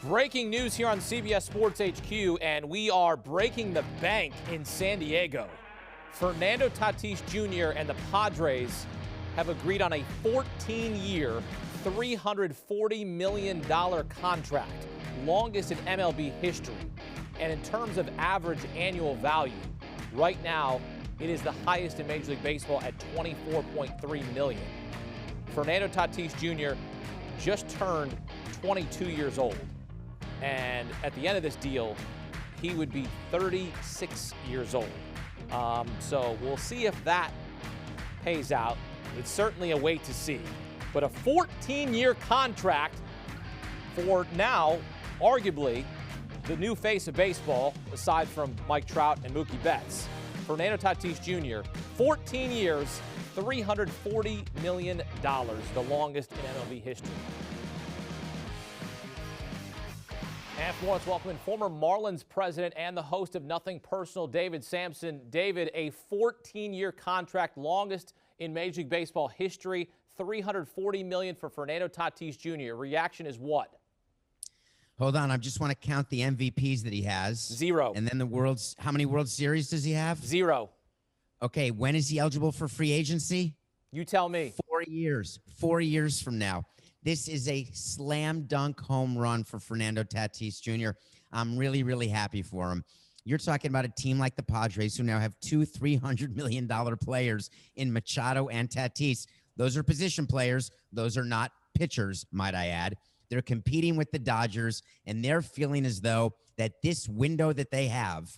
Breaking news here on CBS Sports HQ, and we are breaking the bank in San Diego. Fernando Tatis Jr. and the Padres have agreed on a 14-year, $340 million contract, longest in MLB history. And in terms of average annual value, right now it is the highest in Major League Baseball at $24.3 million. Fernando Tatis Jr. just turned 22 years old. And at the end of this deal, he would be 36 years old. So we'll see if that pays out. It's certainly a wait to see. But a 14-year contract for now, arguably, the new face of baseball, aside from Mike Trout and Mookie Betts. Fernando Tatis Jr., 14 years, $340 million, the longest in MLB history. And for once, welcome in former Marlins president and the host of Nothing Personal, David Samson. David, a 14-year contract, longest in Major League Baseball history, $340 million for Fernando Tatis Jr. Reaction is what? Hold on, I just want to count the MVPs that he has. 0. And then how many World Series does he have? 0. Okay, when is he eligible for free agency? You tell me. 4 years. 4 years from now. This is a slam dunk home run for Fernando Tatis Jr. I'm really, really happy for him. You're talking about a team like the Padres who now have two $300 million players in Machado and Tatis. Those are position players. Those are not pitchers, might I add. They're competing with the Dodgers, and they're feeling as though that this window that they have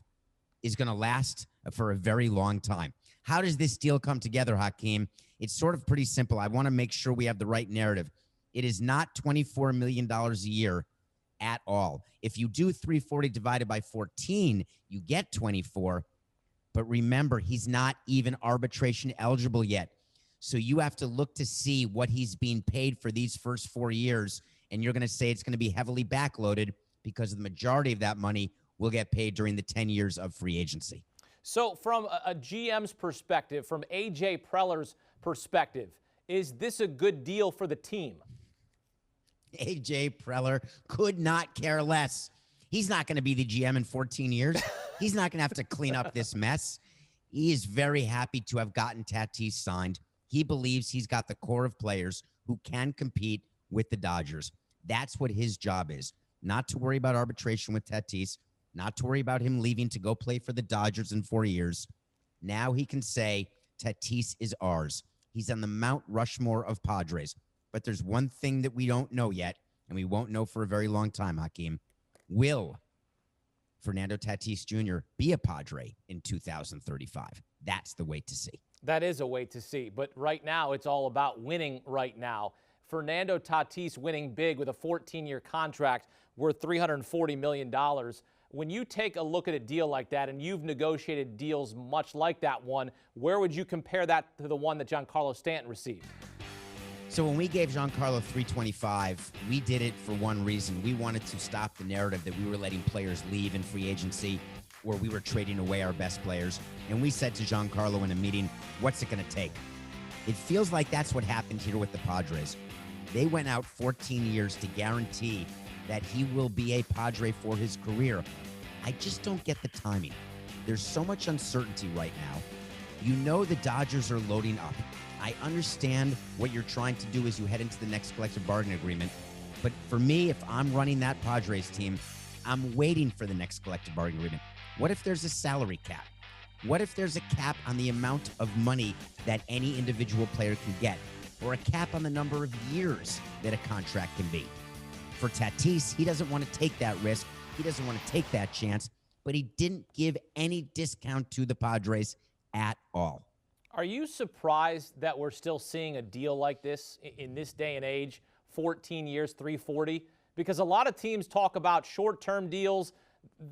is going to last for a very long time. How does this deal come together, Hakeem? It's sort of pretty simple. I want to make sure we have the right narrative. It is not $24 million a year at all. If you do 340 divided by 14, you get 24. But remember, he's not even arbitration eligible yet. So you have to look to see what he's being paid for these first 4 years. And you're going to say it's going to be heavily backloaded because the majority of that money will get paid during the 10 years of free agency. So from a GM's perspective, from A.J. Preller's perspective, is this a good deal for the team? A.J. Preller could not care less. He's not going to be the GM in 14 years. He's not going to have to clean up this mess. He is very happy to have gotten Tatis signed. He believes he's got the core of players who can compete with the Dodgers. That's what his job is. Not to worry about arbitration with Tatis, not to worry about him leaving to go play for the Dodgers in 4 years. Now he can say, Tatis is ours. He's on the Mount Rushmore of Padres. But there's one thing that we don't know yet, and we won't know for a very long time, Hakeem. Will Fernando Tatis Jr. be a Padre in 2035? That's the wait to see. That is a wait to see. But right now, it's all about winning right now. Fernando Tatis winning big with a 14-year contract worth $340 million. When you take a look at a deal like that, and you've negotiated deals much like that one, where would you compare that to the one that Giancarlo Stanton received? So when we gave Giancarlo $325, we did it for one reason. We wanted to stop the narrative that we were letting players leave in free agency or we were trading away our best players. And we said to Giancarlo in a meeting, what's it going to take? It feels like that's what happened here with the Padres. They went out 14 years to guarantee that he will be a Padre for his career. I just don't get the timing. There's so much uncertainty right now. You know the Dodgers are loading up. I understand what you're trying to do as you head into the next collective bargaining agreement. But for me, if I'm running that Padres team, I'm waiting for the next collective bargaining agreement. What if there's a salary cap? What if there's a cap on the amount of money that any individual player can get? Or a cap on the number of years that a contract can be? For Tatis, he doesn't want to take that risk. He doesn't want to take that chance. But he didn't give any discount to the Padres at all. Are you surprised that we're still seeing a deal like this in this day and age, 14 years, 340? Because a lot of teams talk about short-term deals.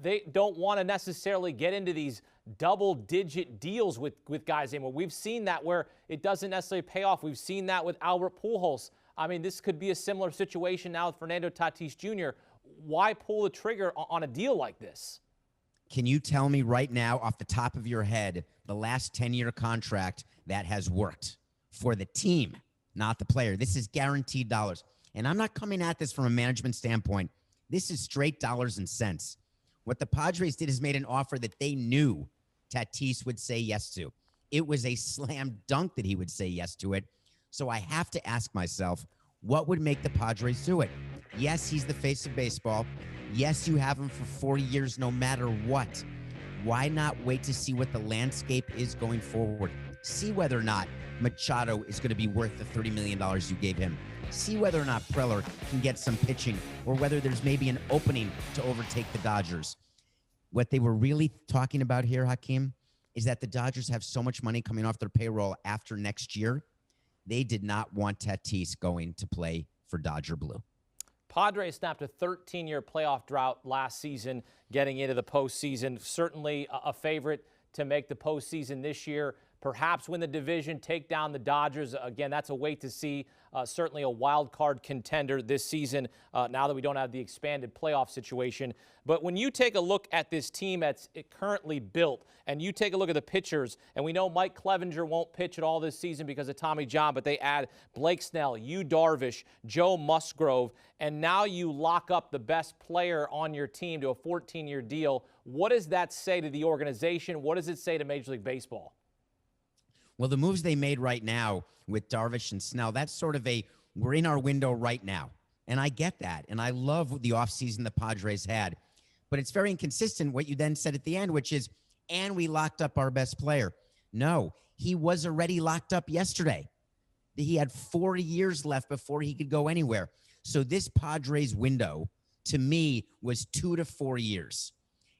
They don't want to necessarily get into these double-digit deals with guys anymore. We've seen that where it doesn't necessarily pay off. We've seen that with Albert Pujols. I mean, this could be a similar situation now with Fernando Tatis Jr. Why pull the trigger on a deal like this? Can you tell me right now, off the top of your head, the last 10-year contract that has worked for the team, not the player? This is guaranteed dollars. And I'm not coming at this from a management standpoint. This is straight dollars and cents. What the Padres did is made an offer that they knew Tatis would say yes to. It was a slam dunk that he would say yes to it. So I have to ask myself, what would make the Padres do it? Yes, he's the face of baseball. Yes, you have him for 40 years no matter what. Why not wait to see what the landscape is going forward? See whether or not Machado is going to be worth the $30 million you gave him. See whether or not Preller can get some pitching, or whether there's maybe an opening to overtake the Dodgers. What they were really talking about here, Hakeem, is that the Dodgers have so much money coming off their payroll after next year. They did not want Tatis going to play for Dodger Blue. Padres snapped a 13-year playoff drought last season, getting into the postseason. Certainly a favorite to make the postseason this year. Perhaps win the division, take down the Dodgers. Again, that's a wait to see. Certainly a wild card contender this season now that we don't have the expanded playoff situation. But when you take a look at this team that's currently built, and you take a look at the pitchers, and we know Mike Clevenger won't pitch at all this season because of Tommy John, but they add Blake Snell, Yu Darvish, Joe Musgrove, and now you lock up the best player on your team to a 14-year deal. What does that say to the organization? What does it say to Major League Baseball? Well, the moves they made right now with Darvish and Snell, that's sort of we're in our window right now. And I get that. And I love the offseason the Padres had. But it's very inconsistent what you then said at the end, which is, and we locked up our best player. No, he was already locked up yesterday. He had 4 years left before he could go anywhere. So this Padres window, to me, was 2 to 4 years.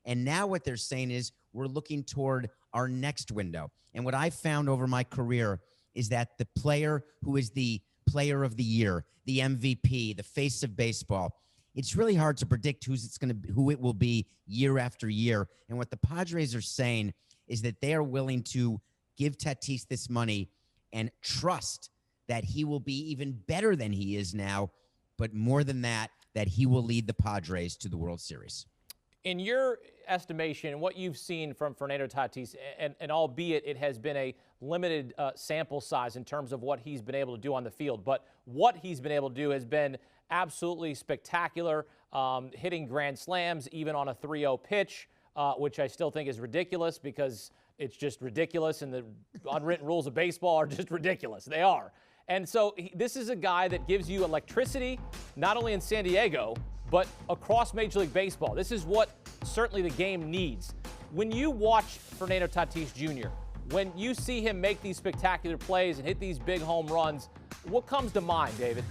And now what they're saying is we're looking toward our next window. And what I found over my career is that the player who is the player of the year, the MVP, the face of baseball, it's really hard to predict who it will be year after year. And what the Padres are saying is that they are willing to give Tatis this money and trust that he will be even better than he is now, but more than that, that he will lead the Padres to the World Series. In your estimation, what you've seen from Fernando Tatis, and albeit it has been a limited sample size in terms of what he's been able to do on the field, but what he's been able to do has been absolutely spectacular, hitting grand slams, even on a 3-0 pitch, which I still think is ridiculous because it's just ridiculous, and the unwritten rules of baseball are just ridiculous. They are. And so this is a guy that gives you electricity, not only in San Diego, but across Major League Baseball. This is what certainly the game needs. When you watch Fernando Tatis Jr., when you see him make these spectacular plays and hit these big home runs, what comes to mind, David?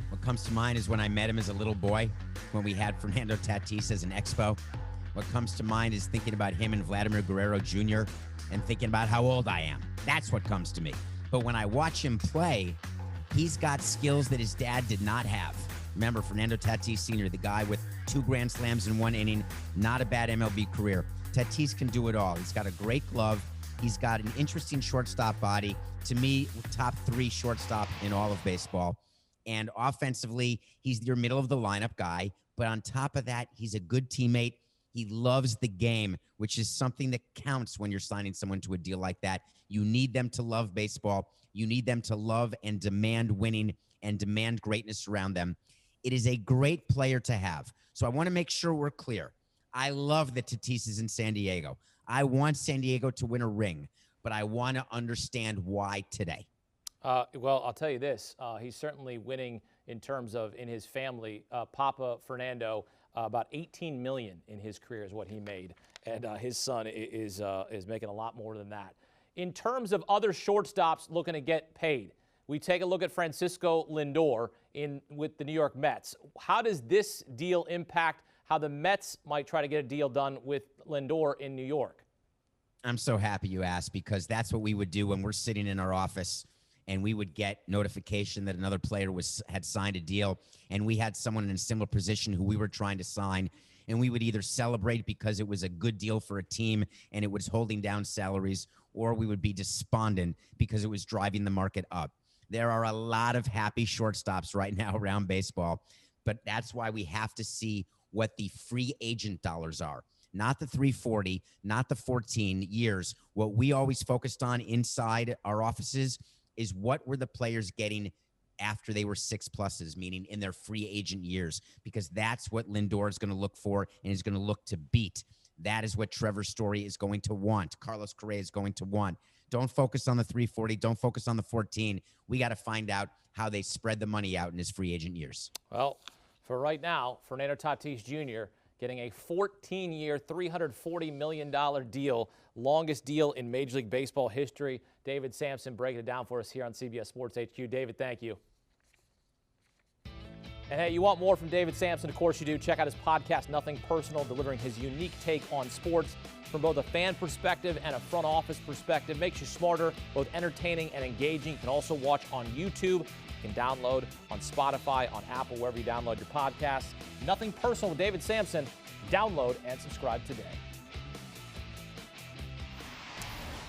What comes to mind is when I met him as a little boy, when we had Fernando Tatis as an expo. What comes to mind is thinking about him and Vladimir Guerrero Jr. and thinking about how old I am. That's what comes to me. But when I watch him play, he's got skills that his dad did not have. Remember, Fernando Tatis Sr., the guy with 2 grand slams in 1 inning, not a bad MLB career. Tatis can do it all. He's got a great glove. He's got an interesting shortstop body. To me, top 3 shortstop in all of baseball. And offensively, he's your middle of the lineup guy. But on top of that, he's a good teammate. He loves the game, which is something that counts when you're signing someone to a deal like that. You need them to love baseball. You need them to love and demand winning and demand greatness around them. It is a great player to have. So I want to make sure we're clear. I love that Tatis is in San Diego. I want San Diego to win a ring, but I want to understand why today. Well, I'll tell you this. He's certainly winning in terms of in his family. Papa Fernando, about $18 million in his career is what he made, and his son is making a lot more than that. In terms of other shortstops looking to get paid, we take a look at Francisco Lindor with the New York Mets. How does this deal impact how the Mets might try to get a deal done with Lindor in New York? I'm so happy you asked, because that's what we would do when we're sitting in our office and we would get notification that another player had signed a deal, and we had someone in a similar position who we were trying to sign, and we would either celebrate because it was a good deal for a team and it was holding down salaries, or we would be despondent because it was driving the market up. There are a lot of happy shortstops right now around baseball, but that's why we have to see what the free agent dollars are. Not the 340, not the 14 years. What we always focused on inside our offices is what were the players getting after they were 6+s, meaning in their free agent years, because that's what Lindor is going to look for and is going to look to beat. That is what Trevor Story is going to want. Carlos Correa is going to want. Don't focus on the 340. Don't focus on the 14. We got to find out how they spread the money out in his free agent years. Well, for right now, Fernando Tatis Jr. getting a 14-year, $340 million deal, longest deal in Major League Baseball history. David Samson breaking it down for us here on CBS Sports HQ. David, thank you. And hey, you want more from David Samson? Of course you do. Check out his podcast, Nothing Personal, delivering his unique take on sports from both a fan perspective and a front office perspective. Makes you smarter, both entertaining and engaging. You can also watch on YouTube. You can download on Spotify, on Apple, wherever you download your podcasts. Nothing Personal with David Samson. Download and subscribe today.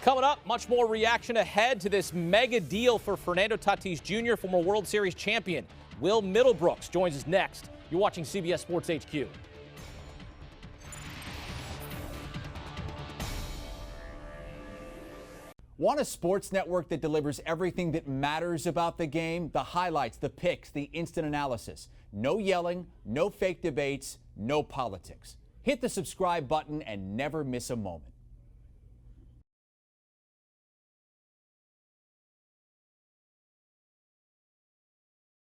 Coming up, much more reaction ahead to this mega deal for Fernando Tatis Jr., former World Series champion. Will Middlebrooks joins us next. You're watching CBS Sports HQ. Want a sports network that delivers everything that matters about the game? The highlights, the picks, the instant analysis. No yelling, no fake debates, no politics. Hit the subscribe button and never miss a moment.